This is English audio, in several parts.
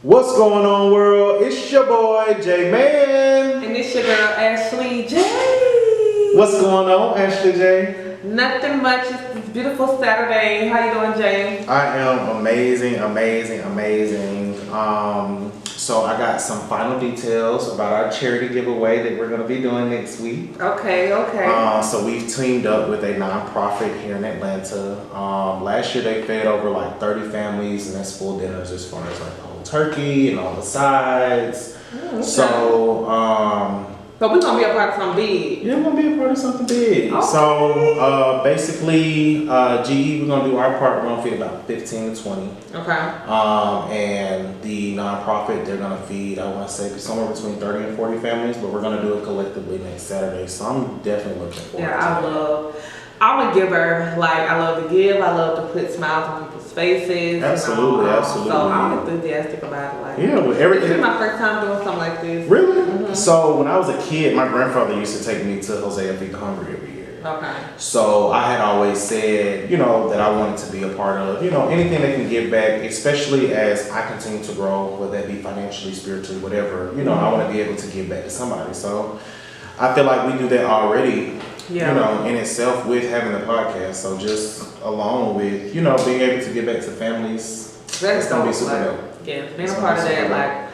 What's going on, world? It's your boy, J-Man. And it's your girl, Ashley J. What's going on, Ashley J? Nothing much. It's this beautiful Saturday. How you doing, Jay? I am amazing. So I got some final details about our charity giveaway that we're going to be doing next week. Okay. So we've teamed up with a nonprofit here in Atlanta. Last year they fed over like 30 families, and that's full dinners as far as like the whole turkey and all the sides. Okay. So we're going to be a part of something big. yeah, we're going to be a part of something big. Okay. So basically, GE, we're going to do our part. We're going to feed about 15 to 20. Okay. And the nonprofit, they're going to feed, I want to say, somewhere between 30 and 40 families, but we're going to do it collectively next Saturday. So I'm definitely looking forward to it. I'm a giver. Like, I love to give. I love to put smiles on people's faces. Absolutely. So I'm enthusiastic about it. Like, yeah, with everything. This is my first time doing something like this. Really? Mm-hmm. So when I was a kid, my grandfather used to take me to Hosea Feed the Hungry every year. Okay. So I had always said, that I wanted to be a part of, anything that can give back, especially as I continue to grow, whether that be financially, spiritually, whatever, I want to be able to give back to somebody. So I feel like we do that already. Yeah. In itself with having the podcast. So just along with, being able to give back to families, That's going to be super dope. Yeah, being a part of that,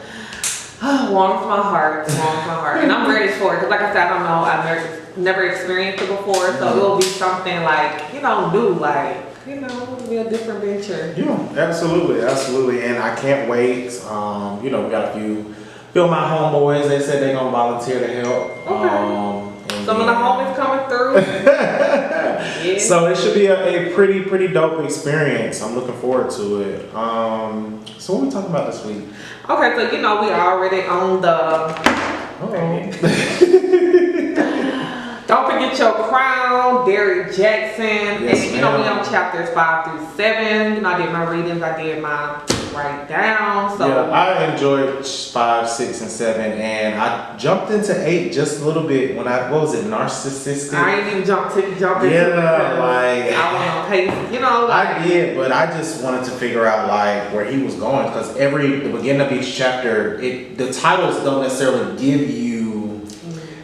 warms my heart. And I'm ready for it. Because like I said, I don't know, I've never experienced it before. So it'll be something like, new, like, it'll be a different venture. Yeah, absolutely. And I can't wait. We got a few my homeboys, they said they're going to volunteer to help. Okay. Some of the homies coming through. Yeah. So it should be a pretty dope experience. I'm looking forward to it. So what are we talking about this week? Okay, so we already on Don't forget your crown, Derrick Jaxn. Yes, and we on chapters 5 through 7. I did my readings, I did my write down. So yeah, I enjoyed 5, 6, and 7, and I jumped into 8 just a little bit when what was it, narcissistic? I ain't even jumped into it. I want to pace, I did, but I just wanted to figure out like where he was going, because the beginning of each chapter, the titles don't necessarily give you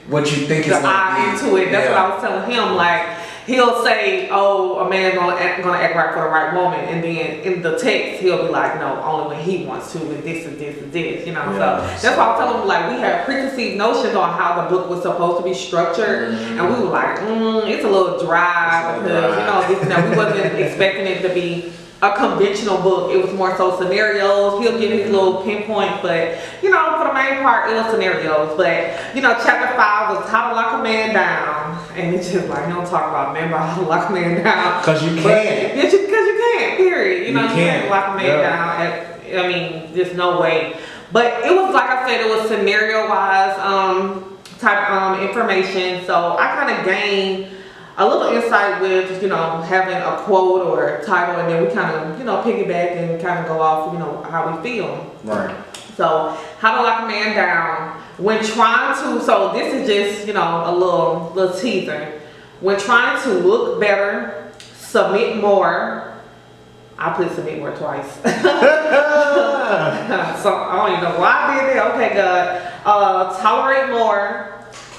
what you think is going to be. Into it. That's what I was telling him. Like, he'll say, "Oh, a man's gonna act right for the right woman," and then in the text he'll be like, "No, only when he wants to, and this is this and this." So that's why I was telling him, like, we had preconceived notions on how the book was supposed to be structured, and we were like, it's a little dry because we wasn't expecting it to be a conventional book. It was more so scenarios. He'll give his little pinpoint, but for the main part, it was scenarios. But chapter 5 was how to lock a man down, and it's just like, don't talk about how to lock a man down, because you can't. Because you can't. Period. You can't lock a man down. I mean, there's no way. But it was, like I said, it was scenario wise type information. So I kind of gained a little insight with having a quote or a title, and then we kind of piggyback and kind of go off how we feel. Right. So how to lock a man down when trying to. So this is just a little teaser. When trying to look better, submit more. I put submit more twice. So I don't even know why I did that. Okay, God. Tolerate more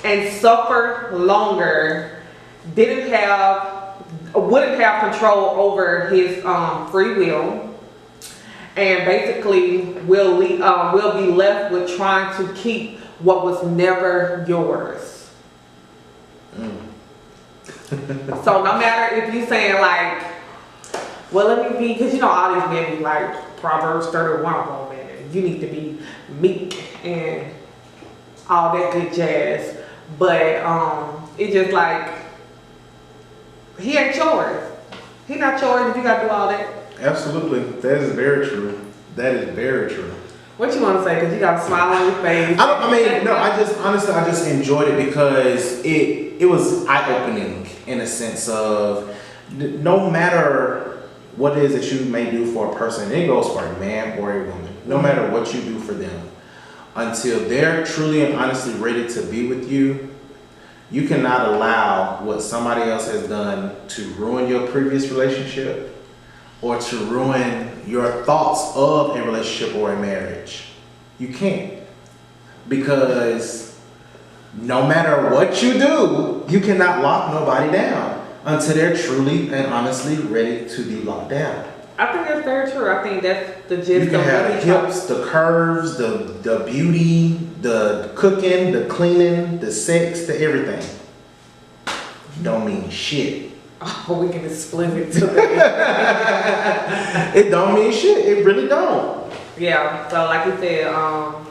and suffer longer. Wouldn't have control over his free will, and basically will be left with trying to keep what was never yours. So no matter if you saying like, well, let me be, because all these men be like Proverbs 31 on man, you need to be meek and all that good jazz, but it's just like, he ain't yours. He not yours if you got to do all that. Absolutely. That is very true. What you want to say? Because you got a smile on your face. I just enjoyed it because it was eye-opening in a sense of no matter what it is that you may do for a person, it goes for a man or a woman, no matter what you do for them, until they're truly and honestly ready to be with you, you cannot allow what somebody else has done to ruin your previous relationship or to ruin your thoughts of a relationship or a marriage. You can't. Because no matter what you do, you cannot lock nobody down until they're truly and honestly ready to be locked down. I think that's very true. I think that's the gist You of can have the really hips, the curves, the beauty, the cooking, the cleaning, the sex, the everything. Don't mean shit. Oh, we can just split it to that. It don't mean shit. It really don't. Yeah, so like you said,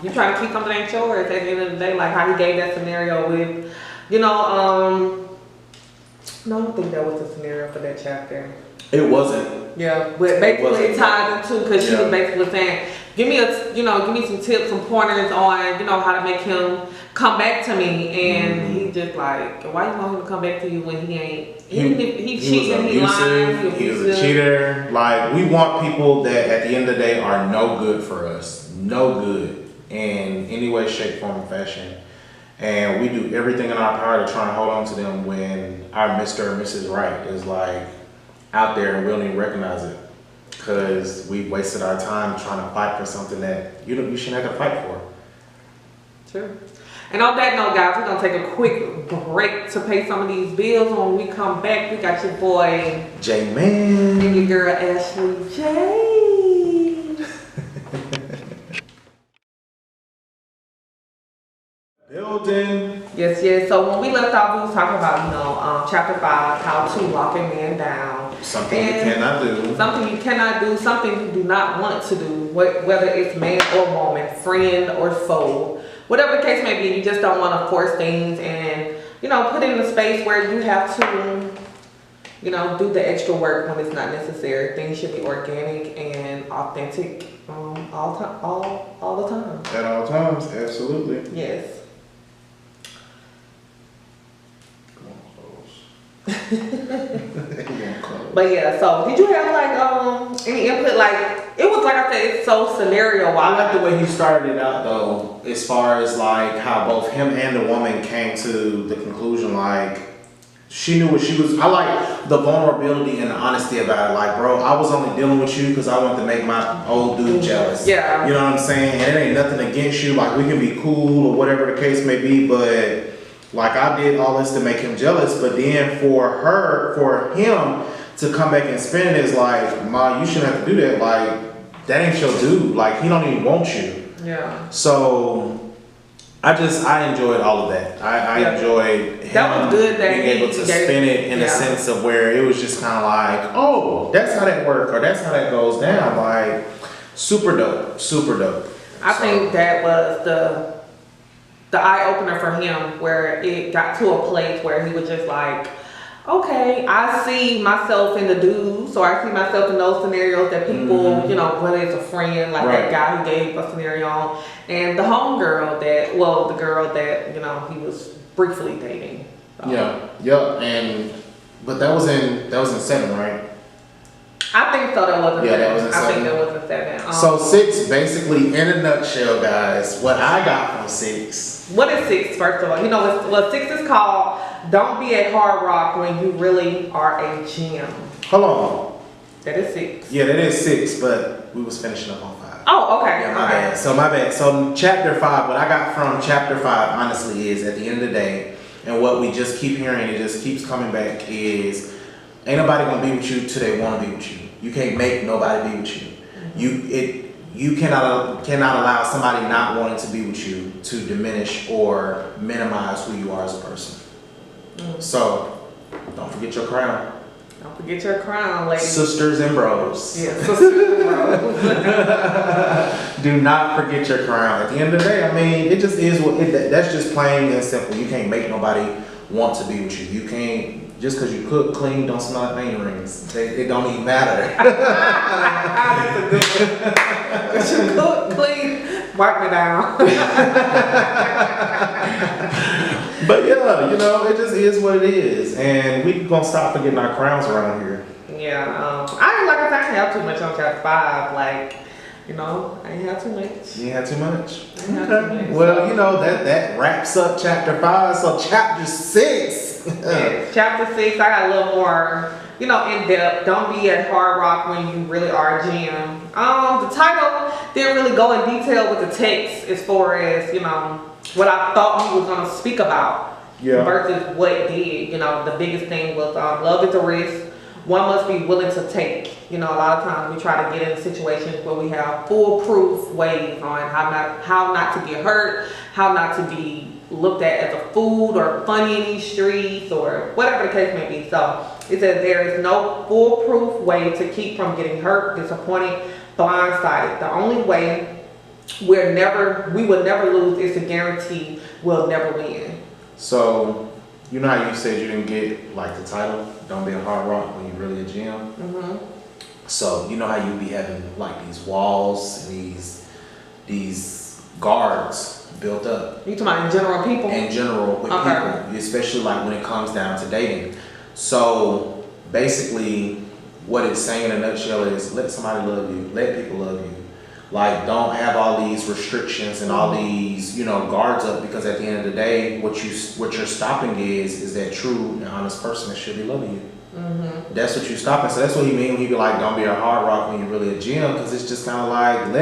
you try to keep something ain't yours at the end of the day, like how he gave that scenario with, no, I don't think that was the scenario for that chapter. It wasn't. Yeah, but basically it tied into, because she was basically saying, give me some tips, some pointers on, how to make him come back to me, and he just like, why you want him to come back to you when he ain't? He cheating, he lying, he was a cheater. Like, we want people that at the end of the day are no good for us, no good in any way, shape, form, or fashion. And we do everything in our power to try and hold on to them when our Mr. or Mrs. Right is like out there and we don't even recognize it because we wasted our time trying to fight for something that you shouldn't have to fight for. True. And on that note, guys, we're gonna take a quick break to pay some of these bills. When we come back, we got your boy J-Man and your girl Ashley J. Building. Yes. So when we left off, we was talking about, chapter 5, how to lock a man down. Something you cannot do. Something you cannot do, something you do not want to do, whether it's man or woman, friend or foe. Whatever the case may be, you just don't want to force things and, put in a space where you have to, do the extra work when it's not necessary. Things should be organic and authentic all the time. At all times, absolutely. Yes. But yeah, so did you have any input? It was like I said, it's so scenario I wise. like the way he started it out though, as far as like how both him and the woman came to the conclusion, like she knew what she was. I like the vulnerability and the honesty about it. Like, bro, I was only dealing with you because I wanted to make my old dude jealous. Yeah. You know what I'm saying? And it ain't nothing against you. Like, we can be cool or whatever the case may be, but like I did all this to make him jealous. But then for him to come back and spin it is like, Ma, you shouldn't have to do that. Like, that ain't your dude. Like, he don't even want you. Yeah. So I enjoyed all of that. I enjoyed him that was good that being able to spin it in a sense of where it was just kind of like, oh, that's how that works, or that's how that goes down. Like, super dope. I think that was the eye opener for him, where it got to a place where he was just like, okay, I see myself in the dude, so I see myself in those scenarios that people, whether it's a friend, like that guy who gave a scenario on, and the homegirl the girl that, he was briefly dating. So. Yeah, but that was in 7, right? I think so. That wasn't. Yeah, that was in 7. I think that was in 7. So 6, basically, in a nutshell, guys, what I got from 6. What is 6, first of all? 6 is called Don't Be a Hard Rock When You Really Are a Gem. Hold on. That is 6. Yeah, that is 6, but we was finishing up on 5. Oh, okay. Yeah, my bad. So chapter 5, what I got from chapter 5, honestly, is at the end of the day, and what we just keep hearing, it just keeps coming back, is ain't nobody gonna be with you till they wanna be with you. You can't make nobody be with you. Mm-hmm. You cannot allow somebody not wanting to be with you to diminish or minimize who you are as a person. So, don't forget your crown. Don't forget your crown, ladies. Sisters and bros. Yeah, sisters and bros. Do not forget your crown. At the end of the day, I mean, it just is that's just plain and simple. You can't make nobody want to be with you. You can't, just because you cook clean, don't smell like onion rings. It don't even matter. But you cook clean, wipe me down. But yeah, it just is what it is, and we gonna stop forgetting our crowns around here. Yeah, I didn't have too much on chapter 5. I ain't have too much. You ain't have too much. Okay. Well, that wraps up chapter 5. So chapter 6. Yeah, chapter 6, I got a little more in depth. Don't be at Hard Rock when you really are a gym. The title didn't really go in detail with the text as far as, what I thought he was going to speak about versus what it did. The biggest thing was love is a risk. One must be willing to take. A lot of times we try to get in situations where we have foolproof ways on how not to get hurt, how not to be looked at as a fool or funny in these streets or whatever the case may be. So it says there is no foolproof way to keep from getting hurt, disappointed, blindsided. The only way we will never lose is to guarantee we'll never win. So, you know how you said you didn't get like the title, Don't Be a Hard Rock when you're really a gym? Mm-hmm. So, you know how you be having like these walls and these guards built up? You talking about in general people? In general with people, especially like when it comes down to dating. So, basically, what it's saying in a nutshell is let somebody love you, let people love you. Like, don't have all these restrictions and all these, guards up, because at the end of the day, what you're stopping is that true and honest person that should be loving you. Mm-hmm. That's what you're stopping. So that's what he mean when he be like, don't be a hard rock when you're really a gym, because it's just kind of like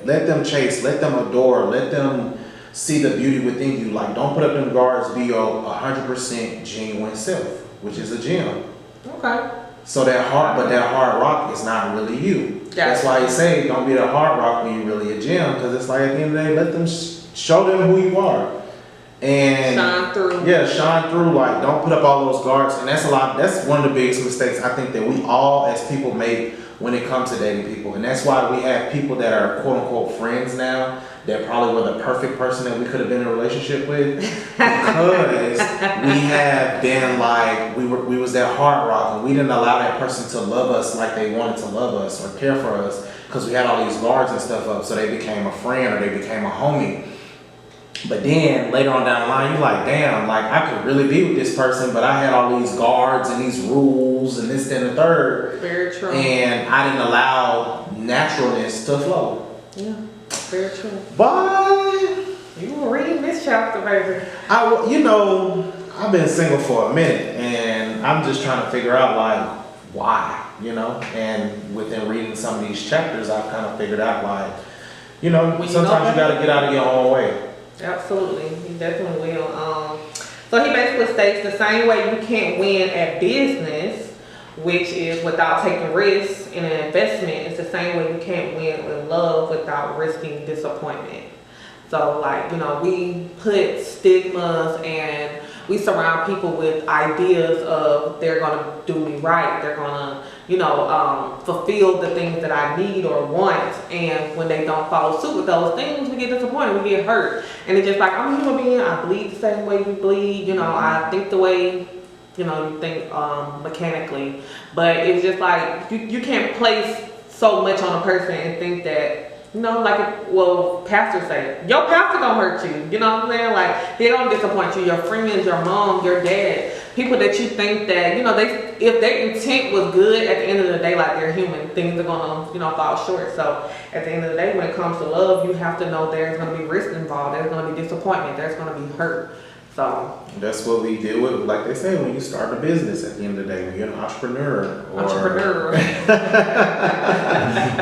let them chase, let them adore, let them see the beauty within you. Like, don't put up them guards. Be your 100% genuine self, which is a gym. Okay. So that hard rock is not really you. That's why you say don't be the hard rock when you're really a gym, because it's like at the end of the day, let them show them who you are and shine through. Yeah, shine through. Like, don't put up all those guards, and that's one of the biggest mistakes I think that we all as people make when it comes to dating people, and that's why we have people that are quote unquote friends now that probably were the perfect person that we could have been in a relationship with, because we have been like, we was that hard rock and we didn't allow that person to love us like they wanted to love us or care for us, because we had all these guards and stuff up, so they became a friend or they became a homie. But then later on down the line, you're like, damn, like I could really be with this person, but I had all these guards and these rules and this, that, and the third. Very true. And I didn't allow naturalness to flow. Yeah. Very true. But you were reading this chapter, baby. I've been single for a minute, and I'm just trying to figure out like why, and within reading some of these chapters, I've kind of figured out like, sometimes you got to get out of your own way. Absolutely, you definitely will. So he basically states the same way you can't win at business, which is without taking risks in an investment, it's the same way you can't win with love without risking disappointment. So like, we put stigmas and we surround people with ideas of they're going to do me right, they're going to, fulfill the things that I need or want, and when they don't follow suit with those things, we get disappointed, we get hurt. And it's just like, I'm a human being, I bleed the same way you bleed, I think the way you think mechanically, but it's just like you can't place so much on a person and think that pastors say your pastor gonna hurt you, you know what I'm saying? Like, they don't disappoint you. Your friends, your mom, your dad, people that you think that if their intent was good, at the end of the day, like, they're human, things are gonna fall short. So at the end of the day, when it comes to love, you have to know there's gonna be risk involved, there's gonna be disappointment, there's gonna be hurt. So that's what we deal with, like they say, when you start a business. At the end of the day, when you're an entrepreneur,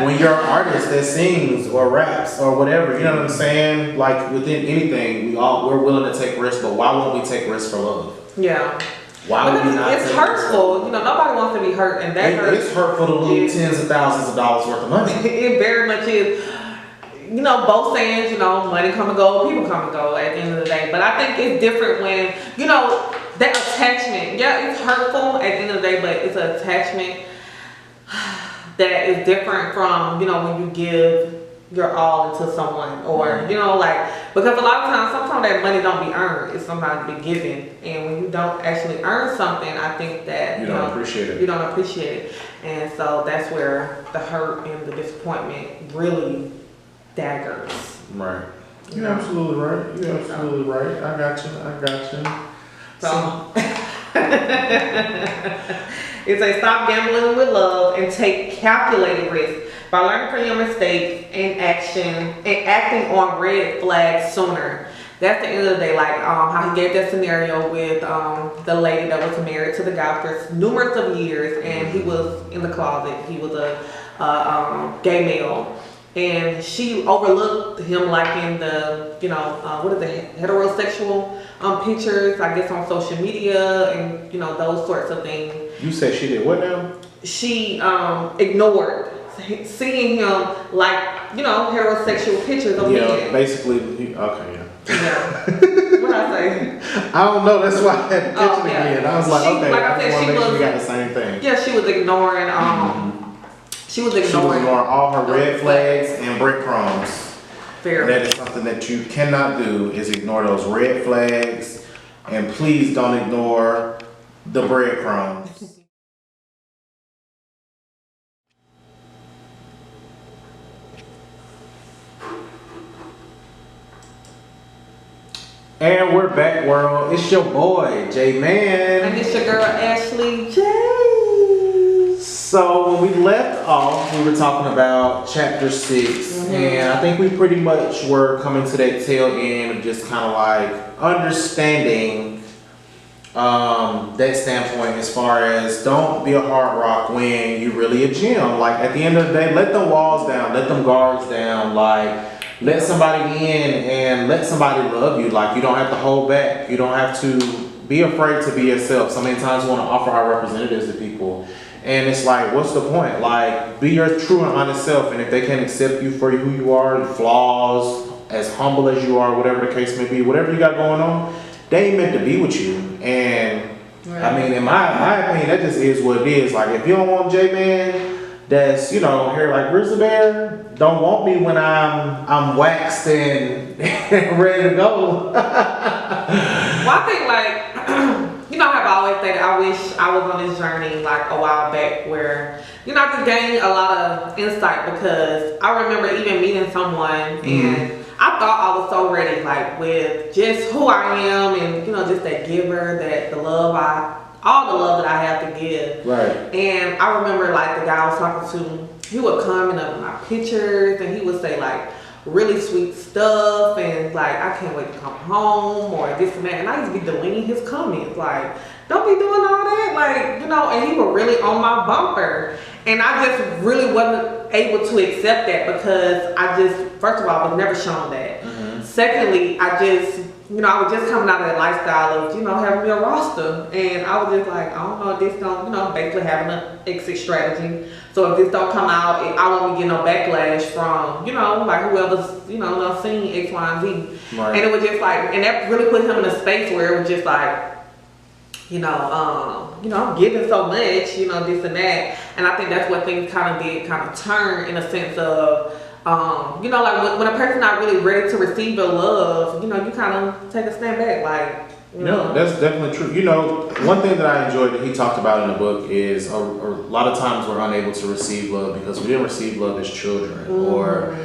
when you're an artist that sings or raps or whatever, you know what I'm saying? Like, within anything, we're willing to take risks, but why won't we take risks for love? Yeah. Why would we not? It's hurtful. Nobody wants to be hurt, and it's hurtful to lose tens of thousands of dollars worth of money. It very much is. Both sayings, money come and go, people come and go at the end of the day. But I think it's different when, that attachment, it's hurtful at the end of the day, but it's an attachment that is different from, when you give your all into someone, or, because a lot of times, sometimes that money don't be earned, it's sometimes be given. And when you don't actually earn something, I think that, you don't appreciate it. You don't appreciate it. And so that's where the hurt and the disappointment really daggers. Right. You're absolutely right. You're absolutely right. I got you. So it says stop gambling with love and take calculated risks by learning from your mistakes and acting on red flags sooner. that's the end of the day. Like how he gave that scenario with the lady that was married to the guy for numerous of years, and he was in the closet. He was a gay male. And she overlooked him liking the, what is it, heterosexual pictures, I guess, on social media and, those sorts of things. You said she did what now? She ignored seeing him like, heterosexual pictures of men. Yeah, basically, okay, yeah. Yeah. What I say? I don't know, that's why I had to catch it again. I was like, okay, like I I said, want to make sure we got the same thing. Yeah, she was ignoring, She was ignoring all her red flags and breadcrumbs. Fair. That is something that you cannot do, is ignore those red flags, and please don't ignore the breadcrumbs. And we're back, world. It's your boy, J-Man. And it's your girl, Ashley J. So when we left off, we were talking about chapter 6, and I think we pretty much were coming to that tail end of just kind of like understanding that standpoint as far as don't be a hard rock when you're really a gem. Like at the end of the day, let the walls down, let them guards down, like let somebody in and let somebody love you. Like you don't have to hold back. You don't have to be afraid to be yourself. So many times we want to offer our representatives to people. And it's like, what's the point? Like, be your true and honest self. And if they can't accept you for who you are, your flaws, as humble as you are, whatever the case may be, whatever you got going on, they ain't meant to be with you. And right. I mean, in my opinion, that just is what it is. Like, if you don't want J-Man that's, hair like Grizzly Bear, don't want me when I'm waxed and ready to go. Well, I think like I've always stated I wish I was on this journey like a while back where, I just gained a lot of insight because I remember even meeting someone and I thought I was so ready, like with just who I am and, just that giver, that all the love that I have to give. Right. And I remember like the guy I was talking to, he would comment up my pictures and he would say like really sweet stuff and like I can't wait to come home or this and that, and I used to be deleting his comments like don't be doing all that, like and he was really on my bumper, and I just really wasn't able to accept that because I just, first of all, I was never shown that. Secondly, I just I was just coming out of that lifestyle of having me a roster, and I was just like, I don't know if this don't basically having an exit strategy. So if this don't come out, I won't be getting no backlash from, like whoever's, not seeing X, Y, and Z. Right. And it was just like, and that really put him in a space where it was just like, I'm giving so much, this and that. And I think that's what things kind of turn in a sense of, like when a person not really ready to receive your love, you kind of take a step back, like. No, that's definitely true. One thing that I enjoyed that he talked about in the book is a lot of times we're unable to receive love because we didn't receive love as children, or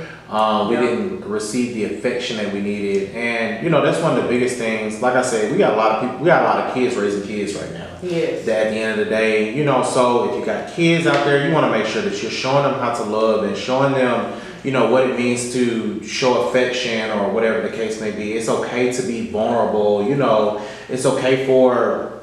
we didn't receive the affection that we needed. And that's one of the biggest things. Like I said, we got a lot of kids raising kids right now. Yes. That at the end of the day, so if you got kids out there, you want to make sure that you're showing them how to love and showing them what it means to show affection or whatever the case may be. It's okay to be vulnerable, it's okay for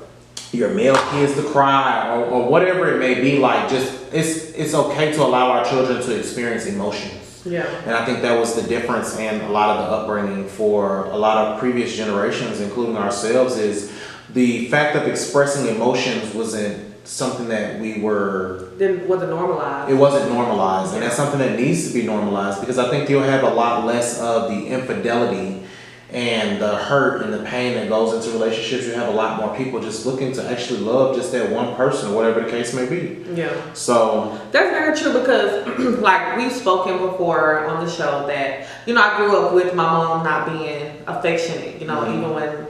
your male kids to cry or whatever it may be. Like, just, it's okay to allow our children to experience emotions. Yeah. And I think that was the difference in a lot of the upbringing for a lot of previous generations, including ourselves, is the fact of expressing emotions wasn't something that wasn't normalized. It wasn't normalized, and that's something that needs to be normalized because I think you'll have a lot less of the infidelity and the hurt and the pain that goes into relationships. You have a lot more people just looking to actually love just that one person, whatever the case may be. Yeah. So that's very true because, like we've spoken before on the show that I grew up with my mom not being affectionate. Even when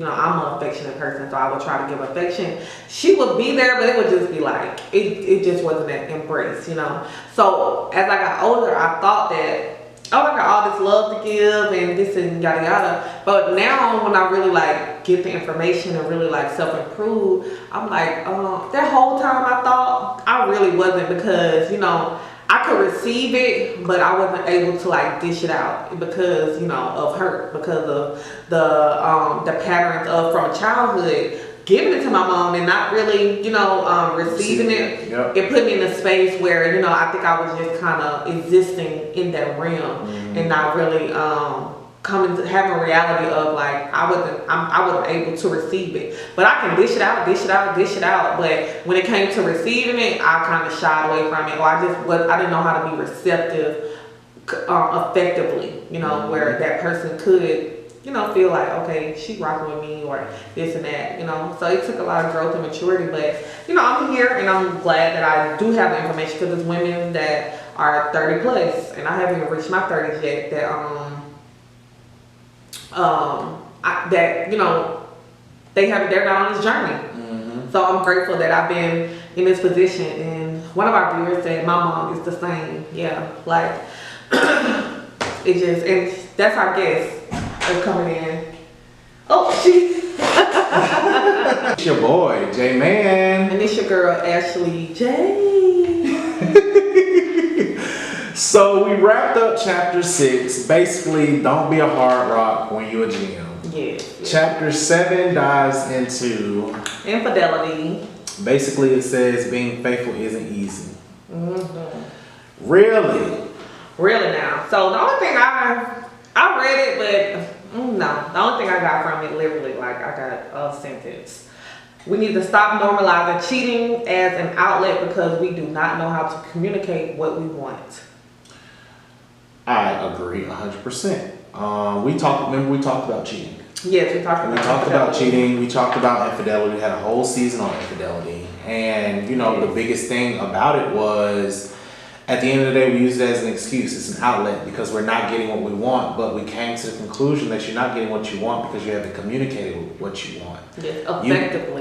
I'm an affectionate person, so I would try to give affection. She would be there, but it would just be like, it just wasn't that embrace, So as I got older, I thought that, I got all this love to give and this and yada yada. But now when I really get the information and really self-improve, I'm like, that whole time I thought I really wasn't because, I could receive it, but I wasn't able to like dish it out because, you know, of hurt, because of the patterns of from childhood, giving it to my mom and not really, you know, receiving it. Yep. It put me in a space where, you know, I think I was just kind of existing in that realm and not really coming to having a reality of like I wasn't able to receive it. But I can dish it out. But when it came to receiving it, I kind of shied away from it, or I didn't know how to be receptive effectively. You know, where that person could, you know, feel like, okay, she rocking with me or this and that, you know. So it took a lot of growth and maturity, but, you know, I'm here and I'm glad that I do have the information, because there's women that are 30 plus, and I haven't even reached my 30s yet, that, you know, they're not on this journey. So I'm grateful that I've been in this position. And one of our viewers said my mom is the same. Yeah, like it just, and that's our guest coming in. Oh, It's your boy, J-Man. And it's your girl, Ashley J. So we wrapped up chapter 6. Basically, don't be a hard rock when you're a GM. Yes. Chapter 7 dives into infidelity. Basically, it says being faithful isn't easy. Really now. So the only thing I read it, but no, the only thing I got from it, literally, like I got a sentence. We need to stop normalizing cheating as an outlet because we do not know how to communicate what we want. I agree 100%. We talked about cheating. Yes, we talked about cheating. We talked about infidelity. We had a whole season on infidelity. And, you know, the biggest thing about it was, at the end of the day, we use it as an excuse. It's an outlet because we're not getting what we want. But we came to the conclusion that you're not getting what you want because you haven't communicated what you want. Yes,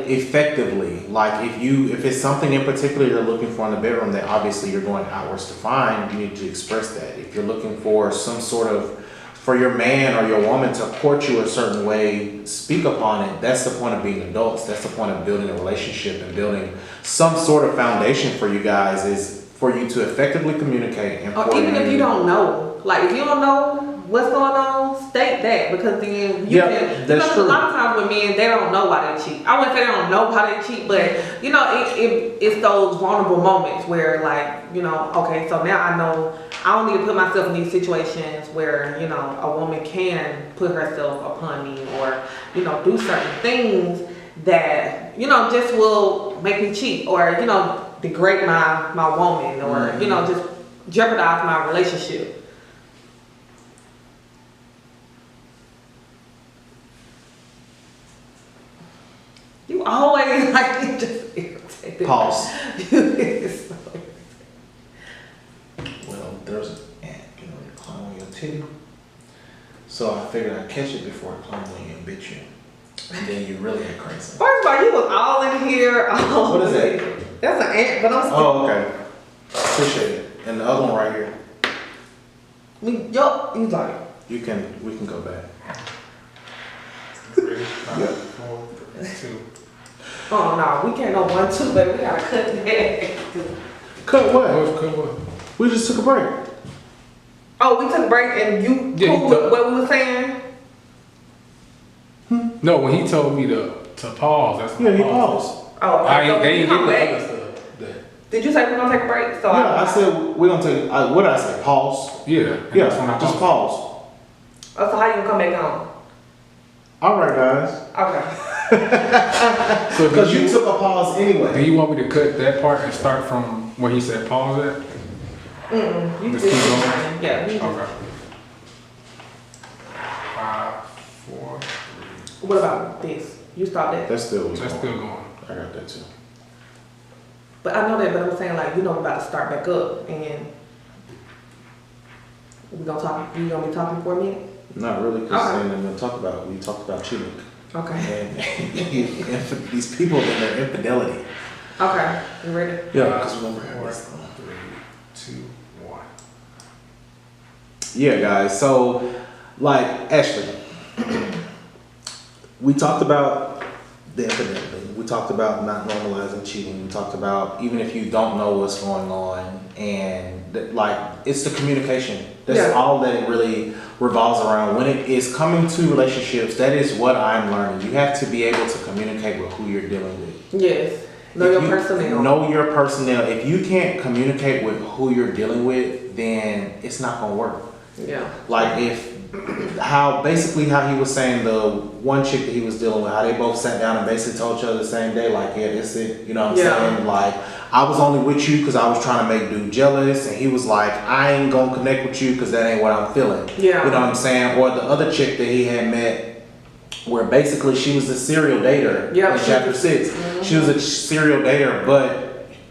Effectively. Like if it's something in particular you're looking for in the bedroom that obviously you're going outwards to find, you need to express that. If you're looking for some sort of, for your man or your woman to court you a certain way, speak upon it. That's the point of being adults. That's the point of building a relationship and building some sort of foundation for you guys, is for you to effectively communicate. And or even if you don't know, like if you don't know what's going on, state that, because then you can. That's true. A lot of times with men, they don't know why they cheat. I wouldn't say they don't know how they cheat, but you know, it's those vulnerable moments where, like, you know, okay, so now I know I don't need to put myself in these situations where, you know, a woman can put herself upon me or, you know, do certain things that, you know, just will make me cheat or, you know, degrade my woman or, you know, just jeopardize my relationship. You always like you just irritated. Pause. It's so Well, there's an ant getting ready to climb on your titty. So I figured I'd catch it before it climbed on you and bit you. And then you really get crazy. First of all, you was all in here. What is that? That's an ant, but I'm still. Oh, okay. Appreciate it. And the other one right here. You like. We can go back. 3, 5, 4, 2. Oh no, we can't go 1, 2, baby. We gotta cut that. Cut what? Cut what? We just took a break. Oh, we took a break and you cool with what we were saying? No, when he told me to pause, that's Yeah, he paused. Oh, I okay. ain't, they ain't Come get the back. other stuff. Did you say we're gonna take a break? So Yeah, I said we're gonna take. What did I say? Pause. Yeah. and Yeah, that's when I just paused. pause. Oh, so how you gonna come back on? All right, guys. Okay. So Because you took a pause do anyway. you want me to cut that part and start from where he said pause at? You Just did. keep going? Yeah. You Okay. 5, 4, 3. What about this? You stopped that. That's still. That's still going. I got that too. But I know that, but I'm saying, like, you know, we're about to start back up and we gonna talk. You gonna be talking for a minute? Not really, because Okay. then we talked about cheating. Okay. And these people and their infidelity. Okay. You ready? Yeah, because remember 4, 3, 2, 1. Yeah, guys. So, like, Ashley, we talked about the infidelity. We talked about not normalizing cheating. We talked about even if you don't know what's going on and like it's the communication. That's Yeah. all that it really revolves around. When it is coming to relationships, that is what I'm learning. You have to be able to communicate with who you're dealing with. Yes. Know your personnel. Know your personnel. If you can't communicate with who you're dealing with, then it's not gonna work. Yeah. Like how he was saying, the one chick that he was dealing with, how they both sat down and basically told each other the same day, like, yeah, that's it. You know what I'm saying? Like, I was only with you because I was trying to make dude jealous, and he was like, I ain't gonna connect with you because that ain't what I'm feeling. Yeah. You know what I'm saying? Or the other chick that he had met, where basically she was a serial dater in chapter 6. Mm-hmm. She was a serial dater, but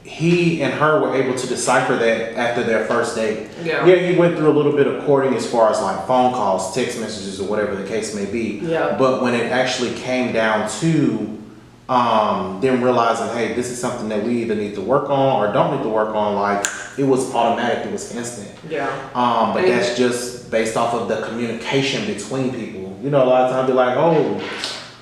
he and her were able to decipher that after their first date. Yeah. Yeah, he went through a little bit of courting as far as like phone calls, text messages, or whatever the case may be. Yeah. But when it actually came down to them realizing, hey, this is something that we either need to work on or don't need to work on, like it was automatic, it was instant. Yeah. But that's just based off of the communication between people. You know, a lot of times they're like, oh,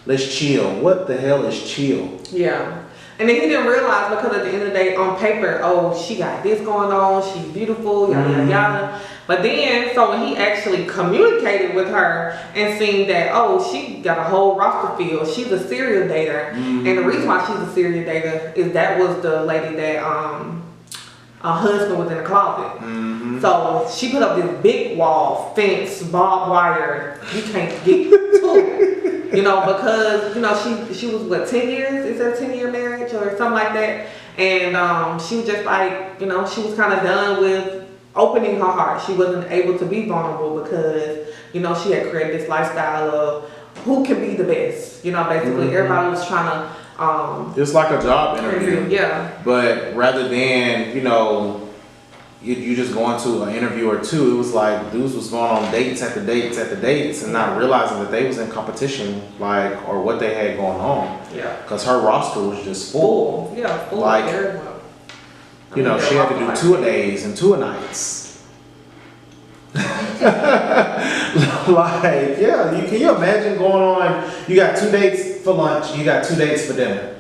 let's chill. What the hell is chill? Yeah. And then he didn't realize, because at the end of the day, on paper, oh, she got this going on, she's beautiful, yada, yada, yada. But then, so when he actually communicated with her and seen that, oh, she got a whole roster filled, she's a serial dater. And the reason why she's a serial dater is that was the lady that her husband was in the closet. So she put up this big wall, fence, barbed wire. You can't get to it. You know, because, you know, she was, what, 10 years? Is there a 10-year marriage or something like that? And she was just like, you know, she was kind of done with opening her heart. She wasn't able to be vulnerable because, you know, she had created this lifestyle of who can be the best. You know, basically everybody was trying to... it's like a job interview. Yeah. But rather than, you know, you just going to an interview or two, it was like dudes was going on dates after dates after dates and not realizing that they was in competition, like, or what they had going on. Yeah. Because her roster was just full. Yeah, full. Like, very well. you know, she had to do 2 a days and 2 a nights. Like, yeah, can you imagine going on, you got 2 dates for lunch, you got 2 dates for dinner.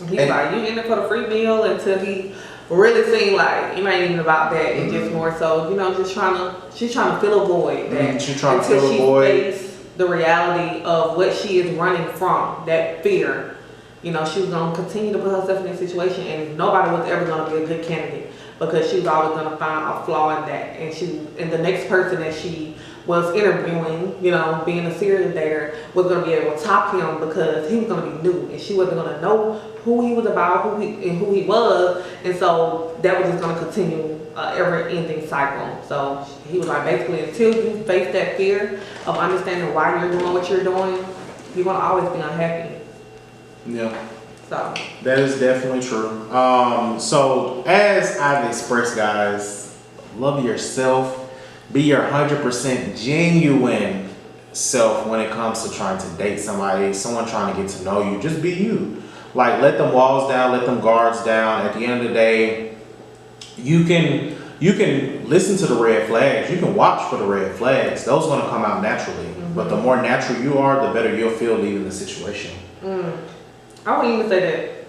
He's like, you in it for the free meal, until he really seemed like it ain't even about that. It's just more so, you know, she's trying to fill a void. That she's trying to fill a void. Until she faced the reality of what she is running from, that fear. You know, she was going to continue to put herself in that situation, and nobody was ever going to be a good candidate because she was always going to find a flaw in that. And the next person that she was interviewing, you know, being a serial dater, was going to be able to top him because he was going to be new, and she wasn't going to know who he was about, who he was, and so that was just going to continue ever-ending cycle. So he was like, basically, until you face that fear of understanding why you're doing what you're doing, you're going to always be unhappy. Yeah. So that is definitely true. So as I've expressed, guys, love yourself. Be your 100% genuine self when it comes to trying to date somebody, someone trying to get to know you. Just be you. Like, let them walls down, let them guards down. At the end of the day, you can listen to the red flags. You can watch for the red flags. Those are going to come out naturally. But the more natural you are, the better you'll feel leaving the situation. I wouldn't even say that.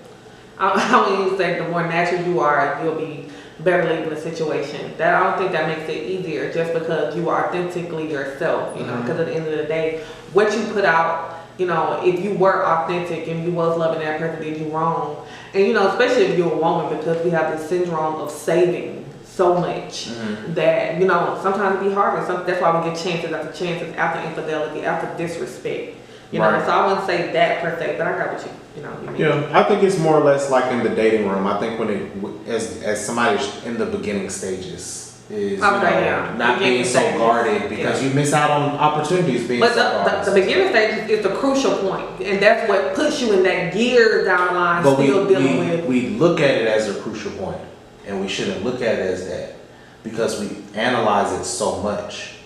I wouldn't even say the more natural you are, you'll be better leaving the situation. That, I don't think that makes it easier just because you are authentically yourself, you know, because at the end of the day, what you put out, you know, if you were authentic and you was loving that person, did you wrong? And, you know, especially if you're a woman, because we have this syndrome of saving so much that, you know, sometimes it be hard. That's why we get chances after chances, after infidelity, after disrespect. You know, so I wouldn't say that per se, but I got what you know. You mean. Yeah, I think it's more or less like in the dating room. I think when as somebody's in the beginning stages is not being so guarded because you miss out on opportunities being so guarded. But the beginning stage is the crucial point, and that's what puts you in that gear down the line. But still dealing with. We look at it as a crucial point, and we shouldn't look at it as that because we analyze it so much,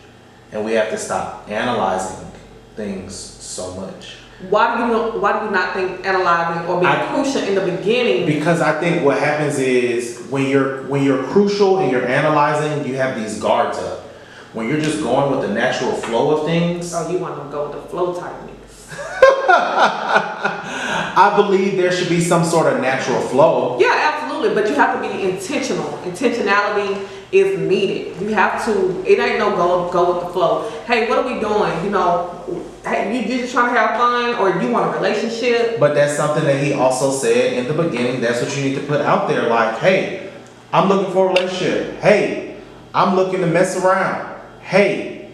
and we have to stop analyzing things so much. Why do you not think analyzing or being crucial in the beginning? Because I think what happens is when you're crucial and you're analyzing, you have these guards up. When you're just going with the natural flow of things. Oh, you want to go with the flow type mix. I believe there should be some sort of natural flow. Yeah, absolutely. absolutely, but you have to be intentional. Intentionality is needed. You have to, it ain't no go with the flow. Hey, what are we doing? You know, hey, you just trying to have fun, or you want a relationship? But that's something that he also said in the beginning. That's what you need to put out there. Like, hey, I'm looking for a relationship. Hey, I'm looking to mess around. Hey.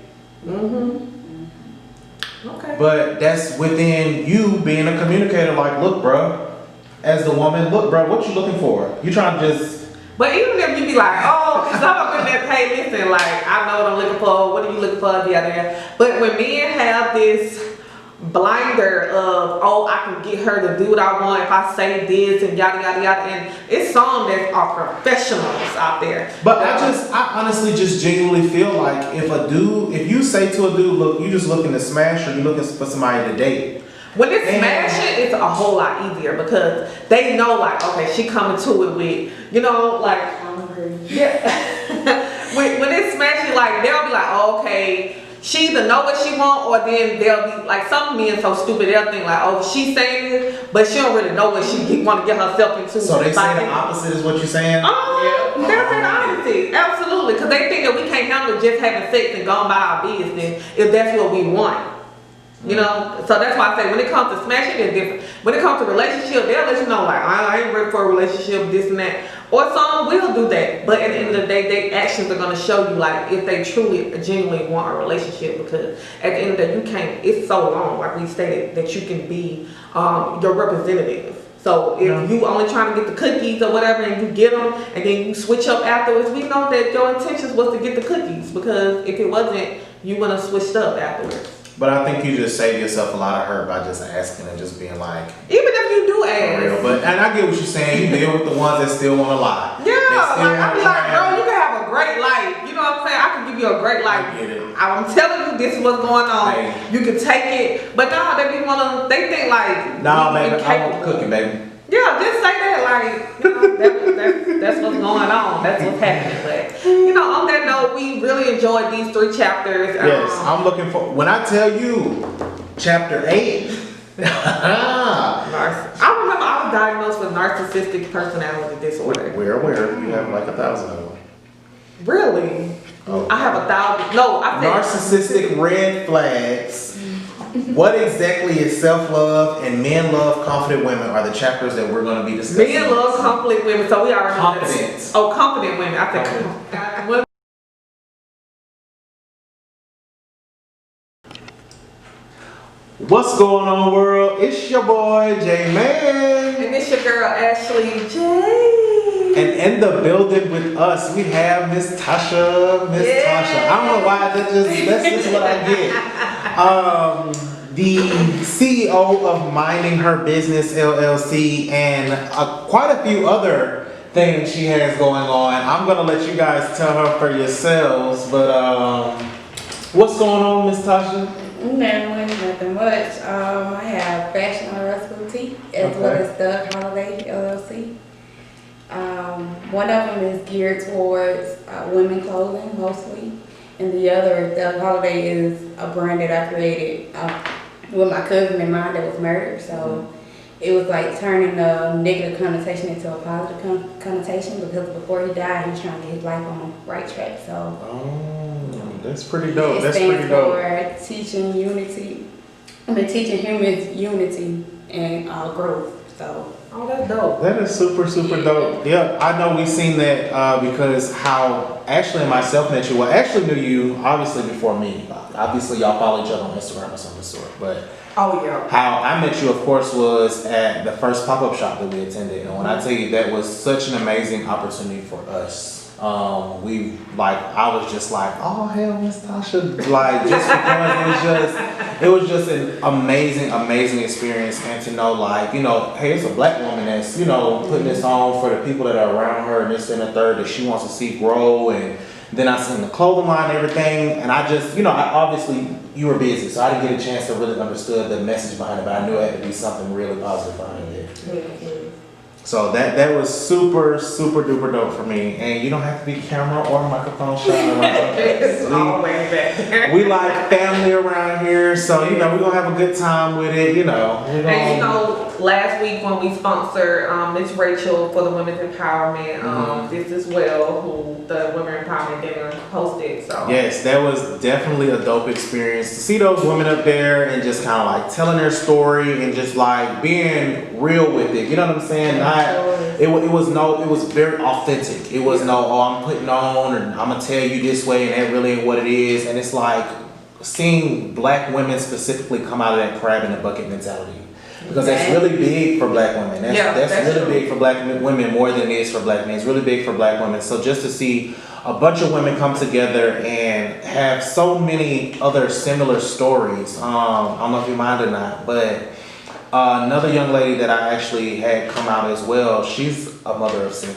Okay. But that's within you being a communicator. Like, look, bro, as the woman, look, bro, what you looking for? You trying to just. But even if you be like, oh, because I'm up in there, hey, listen, like, I know what I'm looking for. What are you looking for? Yeah. But when men have this blinder of, oh, I can get her to do what I want if I say this and yada yada yada, and it's some that are professionals out there. But I honestly just genuinely feel like if you say to a dude, look, you just looking to smash, or you looking for somebody to date. When it's smashing, it's a whole lot easier because they know, like, okay, she coming to it with, you know, like, yeah. when it's smashing, like, they'll be like, oh, okay, she either know what she want, or then they'll be like, some men so stupid, they'll think like, oh, she's saying this, but she don't really know what she want to get herself into. So they say the opposite is what you're saying? They'll say the opposite, absolutely, because they think that we can't handle just having sex and going about our business if that's what we want. You know, so that's why I say when it comes to smashing, it's different. When it comes to relationship, they'll let you know, like, I ain't ready for a relationship, this and that. Or some will do that, but at the end of the day, their actions are going to show you, like, if they truly, genuinely want a relationship. Because at the end of the day, you can't, it's so long, like we stated, that you can be your representative. So if you only trying to get the cookies or whatever, and you get them, and then you switch up afterwards, we know that your intentions was to get the cookies. Because if it wasn't, you would have switched up afterwards. But I think you just save yourself a lot of hurt by just asking and just being like, even if you do ask. Real. But and I get what you're saying. You deal with the ones that still want to lie. Yeah, like I be like, bro, you can have a great life. You know what I'm saying? I can give you a great life. I get it. I'm telling you, this is what's going on. Hey. You can take it, but no, they think like, nah, baby, I want the cookie, baby. Yeah, just say that, like, you know, that's what's going on. That's what's happening. But, you know, on that note, we really enjoyed these 3 chapters. Yes, I'm looking for, when I tell you, chapter 8. I remember I was diagnosed with narcissistic personality disorder. Where? You have like 1,000 of them. Really? Oh. I have 1,000. No, I said narcissistic red flags. What exactly is self-love and men love confident women are the chapters that we're going to be discussing. Men love confident women, so we already know Confidence. Oh, confident women. I think. What's going on, world? It's your boy, J-Man. And it's your girl, Ashley J. And in the building with us, we have Miss Tasha. Tasha. I don't know why, that's just what I get. The CEO of Minding Her Business LLC and quite a few other things she has going on. I'm going to let you guys tell her for yourselves, but what's going on, Miss Tasha? Nothing much. I have Fashion on Rust Boutique as well as the Holiday LLC. One of them is geared towards women clothing mostly, and the other, the Holiday, is a brand that I created with my cousin in mind that was murdered. So it was like turning a negative connotation into a positive connotation, because before he died, he was trying to get his life on the right track. So that's pretty dope. it That's pretty dope. for teaching unity. Teaching humans unity and growth. So. Oh, that's dope. That is super dope. Yeah, I know we've seen that because how Ashley and myself met you. Well, Ashley knew you obviously before me. Obviously, y'all follow each other on Instagram or something sort. But oh yeah, how I met you, of course, was at the first pop-up shop that we attended. And when I tell you that was such an amazing opportunity for us. I was just like, oh hell, Miss Tasha, like just because it was just an amazing experience, and to know, like, you know, hey, it's a black woman that's, you know, putting this on for the people that are around her, and this and the third that she wants to see grow. And then I seen the clothing line and everything, and I just, you know, obviously you were busy, so I didn't get a chance to really understand the message behind it, but I knew it had to be something really positive behind it. Mm-hmm. So that was super duper dope for me. And you don't have to be camera or microphone shy around. It's always back there. We like family around here, so you know we're gonna have a good time with it. You know. And you know, last week when we sponsored Miss Rachel for the Women's Empowerment, this as well, who the Women Empowerment Dinner hosted. So yes, that was definitely a dope experience to see those women up there and just kind of like telling their story and just like being real with it. You know what I'm saying? It was very authentic. It was no, oh, I'm putting on and I'm gonna tell you this way and that really ain't what it is. And it's like seeing black women specifically come out of that crab in the bucket mentality. Because that's really big for black women. That's really big for black women more than it is for black men. It's really big for black women. So just to see a bunch of women come together and have so many other similar stories. I don't know if you mind or not, but another young lady that I actually had come out as well, she's a mother of 7.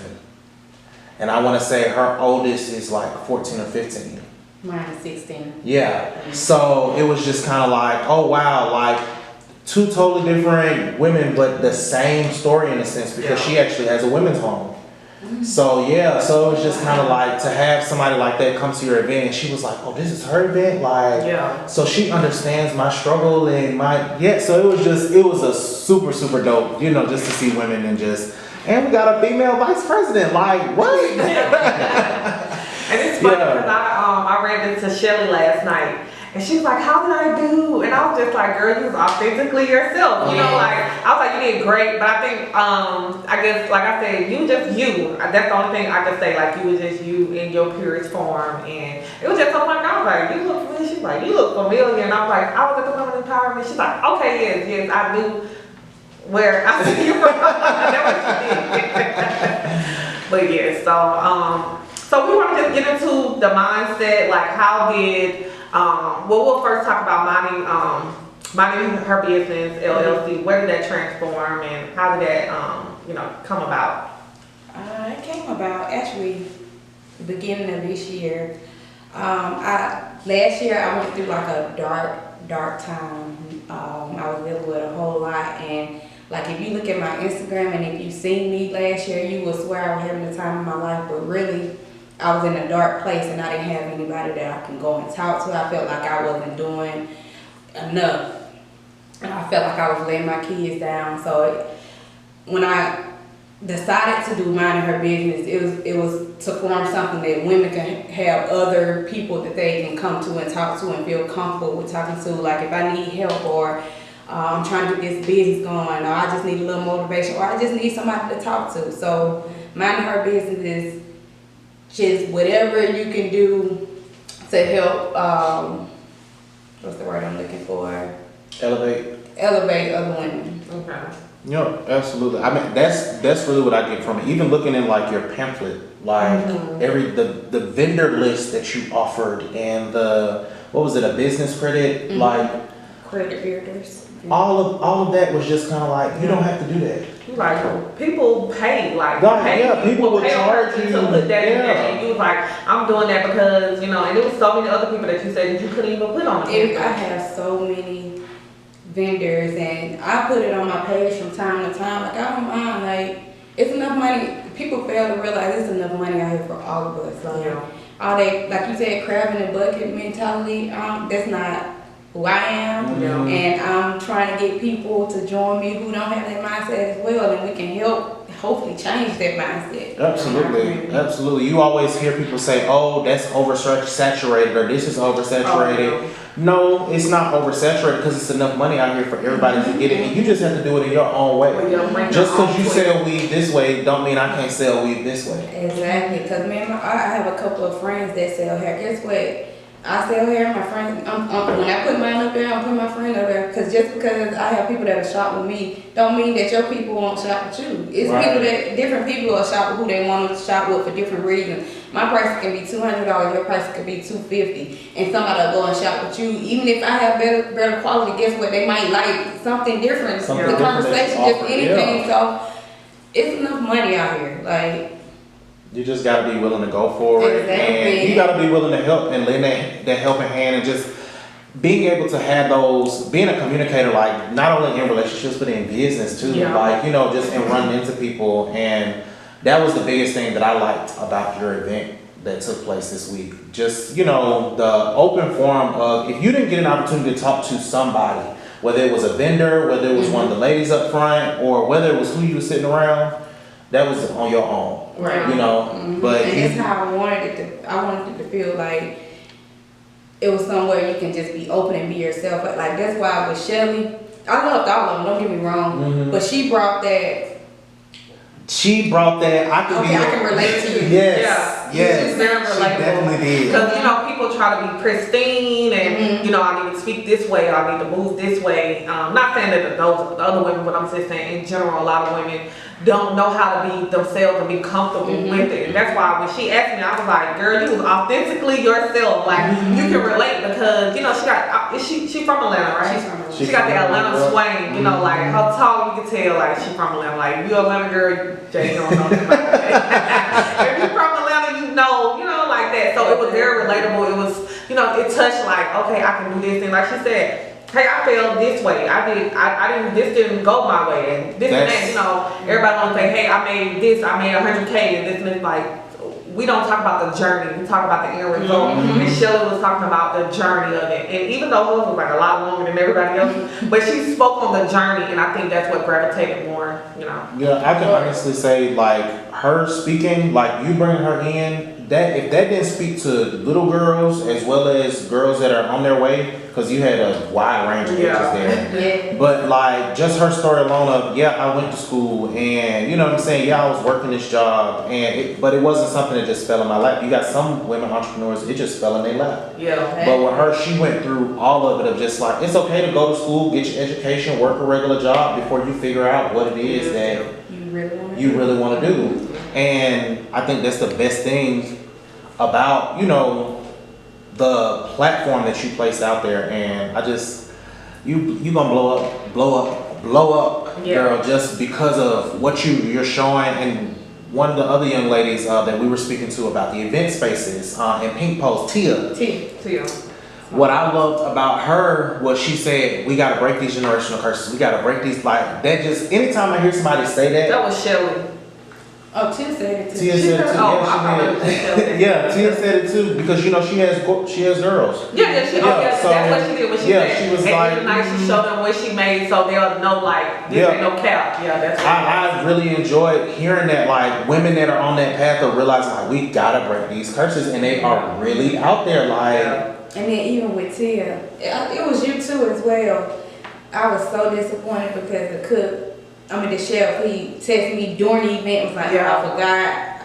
And I want to say her oldest is like 14 or 15. Mine is 16. Yeah. So it was just kind of like, oh wow, like 2 totally different women, but the same story in a sense, because she actually has a women's home. So yeah, so it was just kind of like to have somebody like that come to your event, and she was like, oh, this is her event, like, so she understands my struggle and so it was a super dope, you know, just to see women and we got a female vice president, like, what? And it's funny because I ran into Shelly last night. And she was like, how did I do? And I was just like, girl, you was authentically yourself. You know, like, I was like, you did great. But I think, I guess, like I said, you just you. That's the only thing I could say. Like, you was just you in your purest form. And it was just so funny. I was like, you look familiar. She's like, you look familiar. And I was like, I was at the Women's Empowerment. She's like, okay, yes, I knew where I see you from. That's what she did. But yeah, so we want to just get into the mindset. Like, how did... we'll first talk about Minding Her Business LLC. Where did that transform and how did that, come about? It came about actually the beginning of this year. Last year I went through like a dark time. I was dealing with a whole lot, and like if you look at my Instagram and if you've seen me last year, you will swear I was having the time of my life, but really I was in a dark place and I didn't have anybody that I can go and talk to. I felt like I wasn't doing enough. And I felt like I was letting my kids down. So when I decided to do Minding Her Business, it was to form something that women can have other people that they can come to and talk to and feel comfortable with talking to. Like if I need help or I'm trying to get this business going, or I just need a little motivation, or I just need somebody to talk to. So Minding Her Business is just whatever you can do to help, what's the word I'm looking for? Elevate other women. Okay. Yeah, absolutely. I mean, that's really what I get from it. Even looking in like your pamphlet, like the vendor list that you offered and what was it, a business credit, like credit builders. All of that was just kind of like, you don't have to do that. Like people pay, people will charge you to put that in there, and you was like, I'm doing that because and there was so many other people that you said that you couldn't even put on it. I have so many vendors, and I put it on my page from time to time. Like I don't mind, like it's enough money. People fail to realize it's enough money out here for all of us. Like all that, like you said, crab in the bucket mentality. That's not who I am, and I'm trying to get people to join me who don't have that mindset as well, and we can help hopefully change that mindset. Absolutely. You always hear people say, oh, that's oversaturated, or this is oversaturated. No, it's not oversaturated because it's enough money out here for everybody to get it, and you just have to do it in your own way. Just because you sell weed this way don't mean I can't sell weed this way. Exactly, because I have a couple of friends that sell hair. Guess what? I sell hair, my friends, when I put mine up there, I'm putting my friend up there. Because just because I have people that will shop with me, don't mean that your people won't shop with you. It's different people will shop with who they want to shop with for different reasons. My price can be $200, your price could be $250, and somebody will go and shop with you. Even if I have better quality, guess what? They might like something different. The conversation, just anything. So it's enough money out here. Like. You just gotta be willing to go for it, and you gotta be willing to help and lend that helping hand, and just being able to have those, being a communicator, like not only in relationships but in business too, Yeah. like, you know, just in running into people. And that was the biggest thing that I liked about your event that took place this week. Just, you know, the open forum of, if you didn't get an opportunity to talk to somebody, whether it was a vendor, whether it was one of the ladies up front, or whether it was who you were sitting around, that was on your own. Right. You know, but And that's how I wanted it to. I wanted it to feel like it was somewhere you can just be open and be yourself. But like that's why with Shelly, I loved all of them. Don't get me wrong, but she brought that. I could Okay, I can relate to you. Yes, yes. She's very She relatable. definitely did. Because, you know, people try to be pristine and, you know, I need to speak this way, or I need to move this way. Not saying that the other women, but I'm just saying in general, a lot of women don't know how to be themselves and be comfortable with it. And that's why when she asked me, I was like, girl, you was authentically yourself. Like, you can relate because, you know, she from Atlanta, right? She's from Atlanta. She got the Atlanta swing, you know, like her talk, you can tell like she from Atlanta. Like, you Atlanta girl, Jay, you don't know nothing about that. If you from Atlanta, you know, like that. So it was very relatable. It was, you know, it touched like, okay, I can do this. And like she said, hey, I failed this way. This didn't go my way. And this and that, you know, everybody want to say, hey, I made 100K and this and this. Like, we don't talk about the journey. We talk about the end result. And Shelly was talking about the journey of it. And even though hers was like a lot longer than everybody else's, but she spoke on the journey, and I think that's what gravitated more, you know. Yeah, I can honestly say, like, her speaking, like, you bring her in, that if that didn't speak to little girls as well as girls that are on their way, because you had a wide range of ages there. Yeah. But, like, just her story alone of, yeah, I went to school, and, you know what I'm saying, yeah, I was working this job, but it wasn't something that just fell in my lap. You got some women entrepreneurs, it just fell in their lap. Yeah. But with her, she went through all of it of just like, it's okay to go to school, get your education, work a regular job before you figure out what it is that you really want to do. And I think that's the best thing about, you know, the platform that you place out there. And I just, you gonna blow up, girl, just because of what you're showing. And one of the other young ladies that we were speaking to about the event spaces in Pink Post, Tia. What I loved about her was she said, we gotta break these generational curses. We gotta break these, like, that just, anytime I hear somebody say that. That was Shelly. Oh, Tia said it too. Tia said it too. Yeah, Tia said it too because, you know, she has girls. That's what she did when she said. She was at like, the end of the night, she showed them what she made, so they'll know like this ain't no cap. Yeah, that's. I really enjoyed hearing that, like, women that are on that path of realizing like we gotta break these curses, and they are really out there, like. And then even with Tia, it was you too as well. I was so disappointed because the chef, he texted me during the event, was like, I forgot.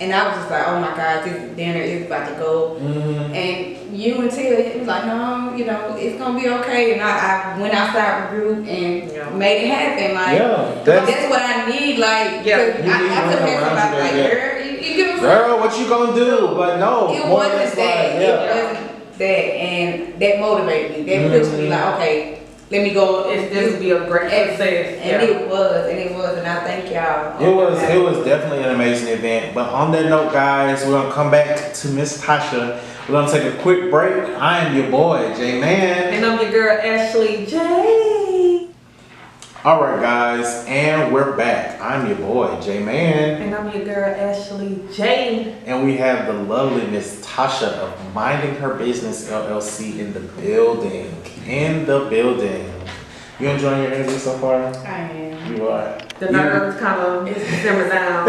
And I was just like, oh my God, this dinner is about to go. And you and Tia, it was like, no, you know, it's going to be okay. And I went outside the group and made it happen. Like, that's what I need. Like, I could have somebody like, girl, you give me girl, what you gonna do? But no, it wasn't that. It wasn't that. And that motivated me. That pushed me like, okay, let me go. This would be a great success. And it was, and I thank y'all. It was definitely an amazing event. But on that note, guys, we're gonna come back to Miss Tasha. We're gonna take a quick break. I am your boy, J Man. And I'm your girl, Ashley J. Alright, guys, and we're back. I'm your boy, J Man. And I'm your girl, Ashley J. And we have the lovely Miss Tasha of Minding Her Business LLC in the building. You enjoying your interview so far? I am. You are. The nerves kind of simmer down.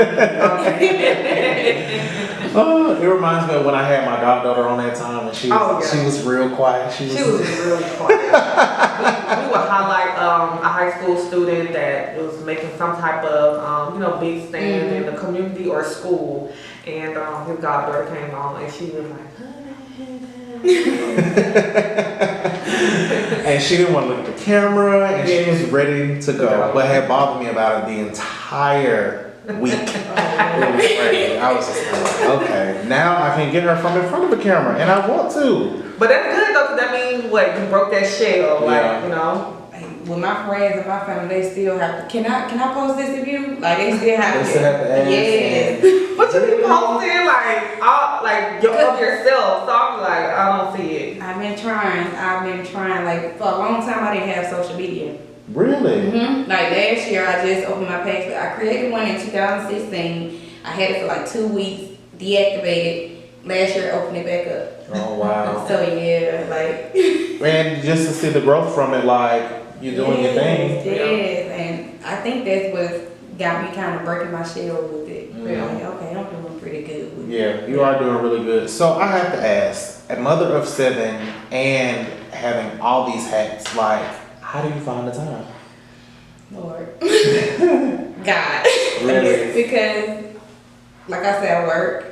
Oh, it reminds me of when I had my goddaughter on that time, and she was real quiet. She was really quiet. we would highlight a high school student that was making some type of big stand in the community or school, and his goddaughter came on, and she was like. And she didn't want to look at the camera, and she was ready to go. What had bothered me about it the entire week, it was crazy. I was just like, okay, now I can get her from in front of the camera, and I want to. But that's good though, because that means what, you broke that shell, like, you know. with my friends and my family, they still have to, can I post this of you? Like, they still have They still have to ask. Yes. But you be posting like of yourself, so I'm like, I don't see it. I've been trying, like, for a long time I didn't have social media. Really? Like, last year I just opened my page, I created one in 2016, I had it for like 2 weeks, deactivated, last year I opened it back up. Oh, wow. So yeah, like. And just to see the growth from it, like, you're doing your thing. Yes, and I think that's what got me kind of breaking my shell with it. Yeah. Like, okay, I'm doing pretty good with it. Yeah, you are doing really good. So I have to ask, a mother of 7 and having all these hats, like, how do you find the time? Lord. God. Really? Because, like I said, I work.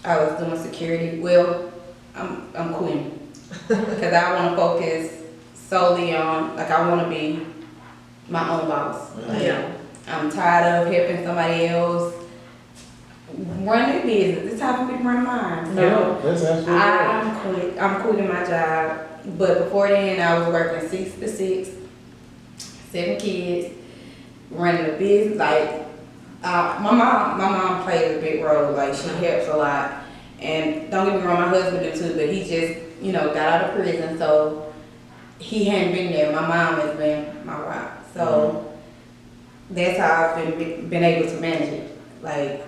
I was doing security. Well, I'm quitting. Because I want to focus solely on, like, I want to be my own boss. Like, Yeah. I'm tired of helping somebody else run their business. It's time for me to run mine. So Yeah, that's absolutely right. I'm quitting my job. But before then, I was working 6 to 6, 7 kids, running a business. Like, my mom plays a big role. Like, she helps a lot. And don't get me wrong, my husband did too, but he just, got out of prison, so he hadn't been there. My mom has been my rock. So that's how I've been able to manage it. Like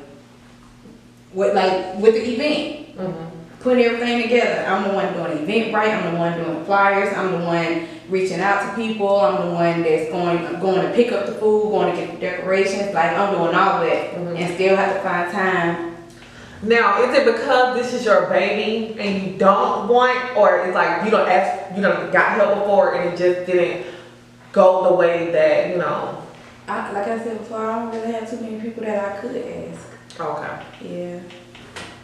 with the event. Putting everything together. I'm the one doing the event right, I'm the one doing flyers, I'm the one reaching out to people, I'm the one that's going to pick up the food, going to get the decorations, like I'm doing all that and still have to find time. Now, is it because this is your baby and you don't want, or it's like you don't got help before and it just didn't go the way that, Like I said before, I don't really have too many people that I could ask. Okay. Yeah.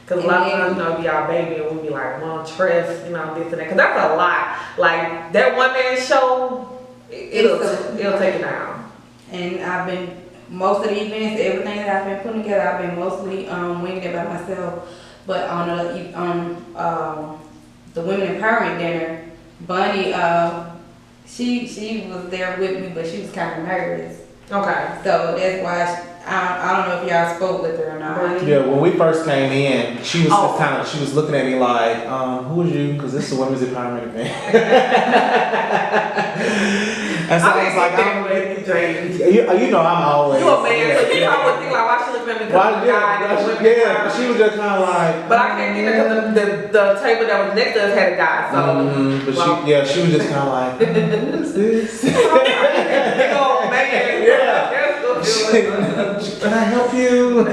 Because a lot of times, it'd be our baby and we'd be like, well, trust, this and that. Because that's a lot. Like, that one man show, it'll take it down. And most of the events, everything that I've been putting together, I've been mostly winging it by myself. But on the Women Empowerment Dinner, Bunny, she was there with me, but she was kind of nervous. Okay. So that's why I don't know if y'all spoke with her or not. Yeah, when we first came in, she was she was looking at me like, who is you? Because this is a women's empowerment event. And so I was like, I'm always. You a man, so you probably think like, why she looking at me because I'm a guy? Yeah, she was just kind of like. But I can't think because the table that was next to us had a guy, so. But she was just kind of like, who is this? Big old man. Yeah. Can I help you?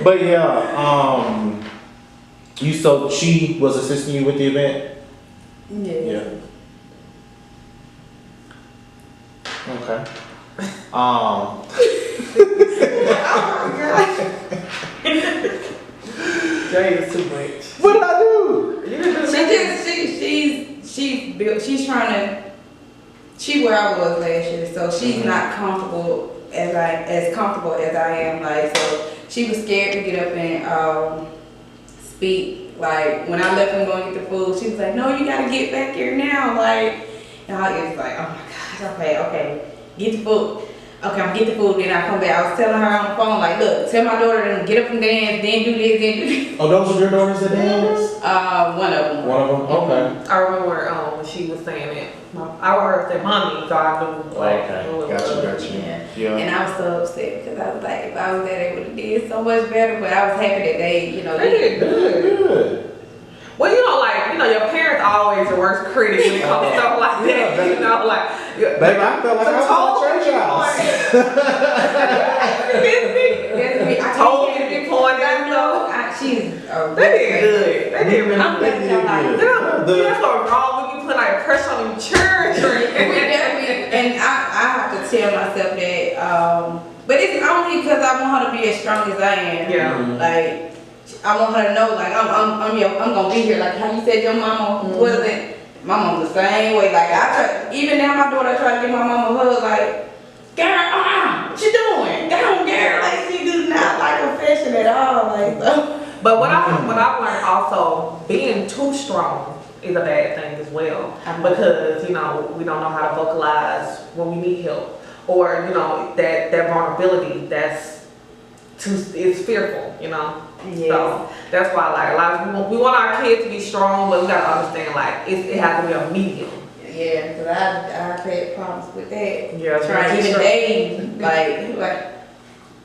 But yeah, so she was assisting you with the event? Yeah. Okay. Oh my gosh. Jay is too much. What did I do? She where I was last year, so she's not comfortable as comfortable as I am. Like, so she was scared to get up and speak. Like, when I left and go and get the food, she was like, "No, you gotta get back here now." Like, and I was like, "Oh my gosh, okay, get the food." Okay, I'm get the food, then I come back. I was telling her on the phone, like, look, tell my daughter to get up and dance, then do this, then do this. Oh, those were your daughters that danced? One of them. One of them? Okay. I remember when she was saying it. I heard her say mommy, so I knew like. Okay, got you. Yeah. And I was so upset because I was like, if I was there, they would have did so much better. But I was happy that they did good. Well, your parents always your worst critic when it comes to stuff like that. Baby, I felt like I was at church house. I told you to be pointing at stuff. They did good. They did really good. That's what's wrong when you put like pressure on your children. And I have to tell myself that, but it's only because I want her to be as strong as I am. Yeah. Like, I want her to know, like, I'm gonna be here. Like how you said your mama wasn't. My mom's the same way. Like even now my daughter tried to give my mama a hug. Like, girl, what you doing? Down, girl. Like, she do not like affection at all. Like, so. But what I've learned also, being too strong is a bad thing as well. Uh-huh. Because, you know, we don't know how to vocalize when we need help. Or, you know, that vulnerability it's fearful, you know. Yes. So that's why, like, a lot of we want our kids to be strong, but we gotta understand, like, it has to be a medium. Yeah, because I've had problems with that. Yeah, Trying even dating, like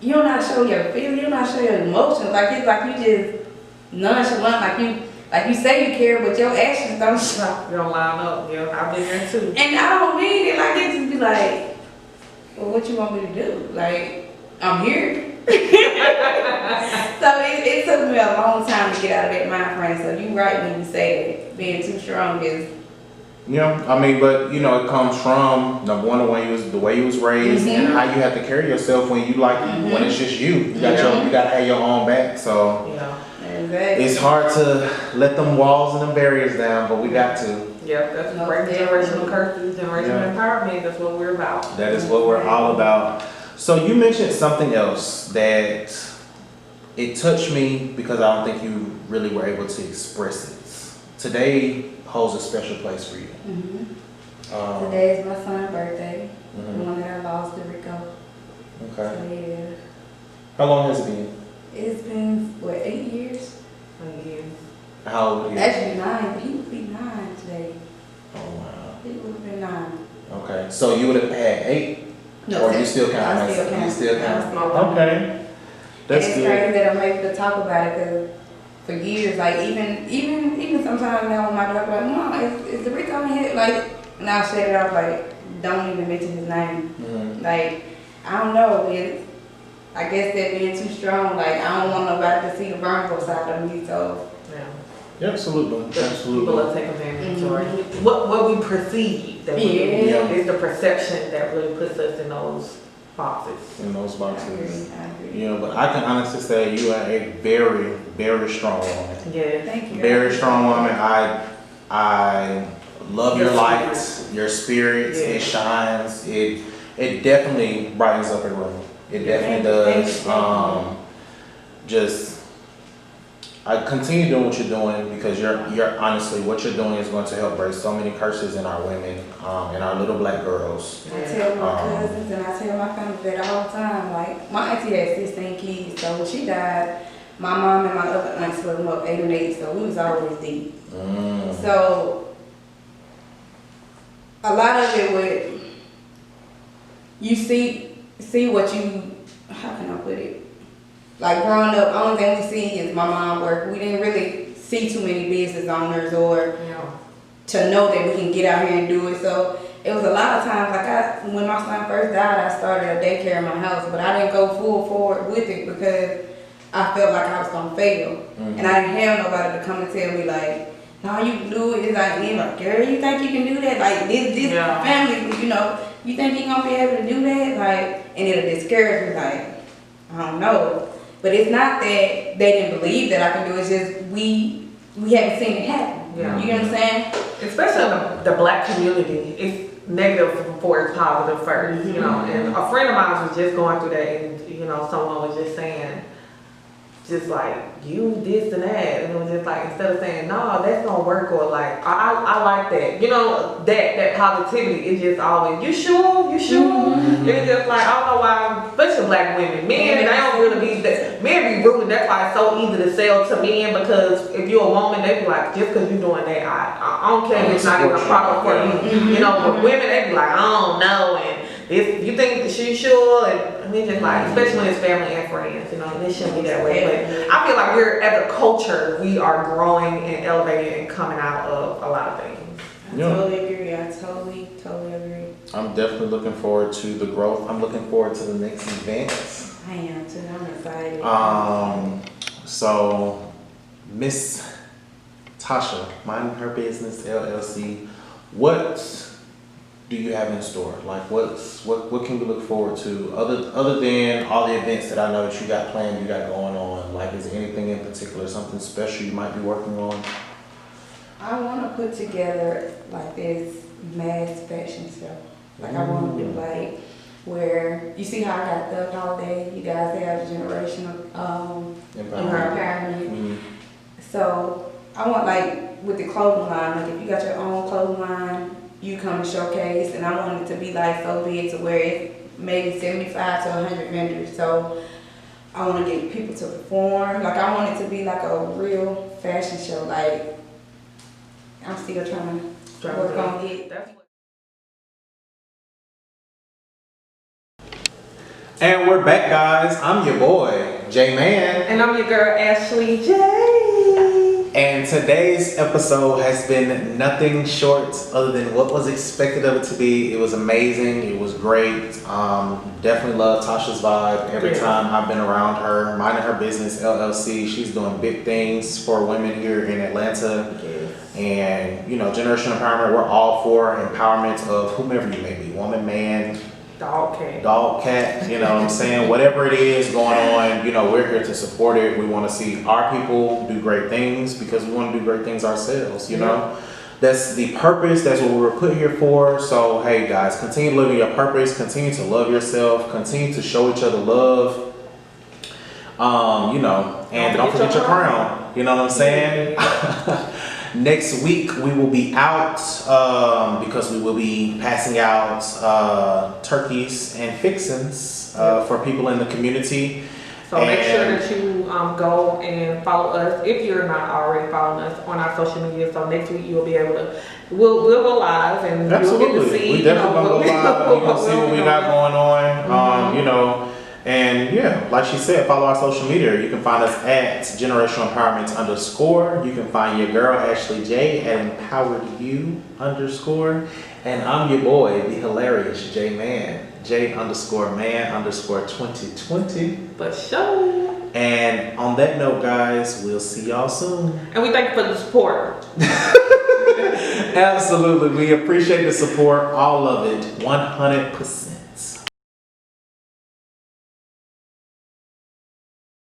you don't not show your feelings, you don't not show your emotions. Like it's like you just nonchalant, like you say you care, but your actions don't show. You don't line up. Yeah, I've been there too. And I don't mean it like it just be like, well, what you want me to do? Like I'm here. So it took me a long time to get out of that mind frame. So you right when you say that being too strong is. Yeah, I mean, but you know, it comes from number one, the way you was raised, and how you have to carry yourself when you when it's just you. You gotta have your own back. So Exactly. it's hard to let them walls and them barriers down, but we got to. Yeah, that's breaking generational curses, generational empowerment. That's what we're about. That is what we're all about. So you mentioned something else that it touched me because I don't think you really were able to express it. Today holds a special place for you. Today is my son's birthday. Mhm. The one that I lost to Rico. Okay. So yeah. How long has it been? It's been, what, 8 years? How old are you? Actually 9. He would be 9 today. Oh wow. He would have been 9. Okay. So you would have had 8? No, Or you still count? I still count. You still count? I still count. Okay. That's and it's good. crazy that I'm able to talk about it because for years, like even sometimes now when my daughter like, Mom, is the Rico in here? Like, and I'll shut it off like, don't even mention his name. Mhm. Like, I don't know. I guess that being too strong, like I don't want nobody to see the vulnerable side of me. So Yeah, absolutely. People Absolutely. will take advantage or what we perceive that we do. Yeah. It's the perception that really puts us in those boxes. In those I boxes. agree. You know, but I can honestly say you are a very, very strong woman. Yeah. Thank you. Very strong woman. I love your Your light, spirit. your spirit. Yeah. It shines. It definitely brightens up a room. It definitely does. Just I continue doing what you're doing because you're honestly what you're doing is going to help break so many curses in our women, in our little black girls. I tell my cousins and I tell my family that all the time. Like, my auntie had 16 kids, so when she died, my mom and my other aunts split them up 8 and 8, so we was always deep. So, a lot of it would, you see what you, how can I put it? Like growing up, only thing we see is my mom work. We didn't really see too many business owners or to know that we can get out here and do it. So it was a lot of times, like when my son first died, I started a daycare in my house, but I didn't go full forward with it because I felt like I was gonna fail. And I didn't have nobody to come and tell me like, no, you can do it. It's like, girl, you think you can do that? Like this family, you know, you think you're gonna be able to do that? Like, and it'll discourage me, like, I don't know. But it's not that they didn't believe that I can do it, it's just we haven't seen it happen. Yeah. You know what I'm saying? Especially in the black community, it's negative before it's positive first, you know. And a friend of mine was just going through that, and you know, someone was just saying, just like you this and that, and it was just like instead of saying no, that's gonna work, or like I like that, you know, that positivity is just always you sure. It's just like I don't know why, especially black women, men they don't really be that. Men be rude, that's why it's so easy to sell to men because if you're a woman, they be like just because you're doing that, I don't care if it's not even a product for you, you know. But women they be like I don't know, and if you think that she's sure, and I mean, just like, especially when it's family and friends, you know, it shouldn't be that way. But I feel like we're, as a culture, we are growing and elevating and coming out of a lot of things. I totally agree. I totally agree. I'm definitely looking forward to the growth. I'm looking forward to the next event. I am too. I'm excited. So, Miss Tasha, Minding Her Business LLC, what do you have in store? Like, what can we look forward to other than all the events that I know that you got planned, you got going on? Like, is there anything in particular, something special you might be working on? I want to put together like this mass fashion show. Like I want to do like where you see how I got thugged all day. You guys have generational empowerment. So I want like with the clothing line, like if you got your own clothing line, you come and showcase, and I want it to be like so big to where it's maybe 75 to 100 vendors. So I want to get people to perform. Like I want it to be like a real fashion show. Like I'm still trying to work on it. That's what- And we're back, guys. I'm your boy, J-Man. And I'm your girl, Ashley J. And today's episode has been nothing short other than what was expected of it to be. It was amazing. It was great. Definitely love Tasha's vibe. Every time I've been around her, Minding Her Business LLC, she's doing big things for women here in Atlanta. And, you know, generational empowerment, we're all for empowerment of whomever you may be, woman, man, Dog cat. you know what I'm saying? Whatever it is going on, you know, we're here to support it. We want to see our people do great things because we want to do great things ourselves, you know? That's the purpose. That's what we were put here for. So, hey, guys, continue living your purpose. Continue to love yourself. Continue to show each other love. You know, and don't forget your crown. You know what I'm saying? Next week we will be out because we will be passing out turkeys and fixins for people in the community. So make sure that you go and follow us if you're not already following us on our social media. So next week you'll be able to, we'll go live and you'll get to see. We definitely gonna go live. You can see what we got going on. You know. And yeah, like she said, follow our social media. You can find us at Generational Empowerment _. You can find your girl Ashley J at EmpoweredYou _. And I'm your boy, the hilarious J Man, J_man_2020. For sure. And on that note, guys, we'll see y'all soon. And we thank you for the support. Absolutely, we appreciate the support, all of it, 100%.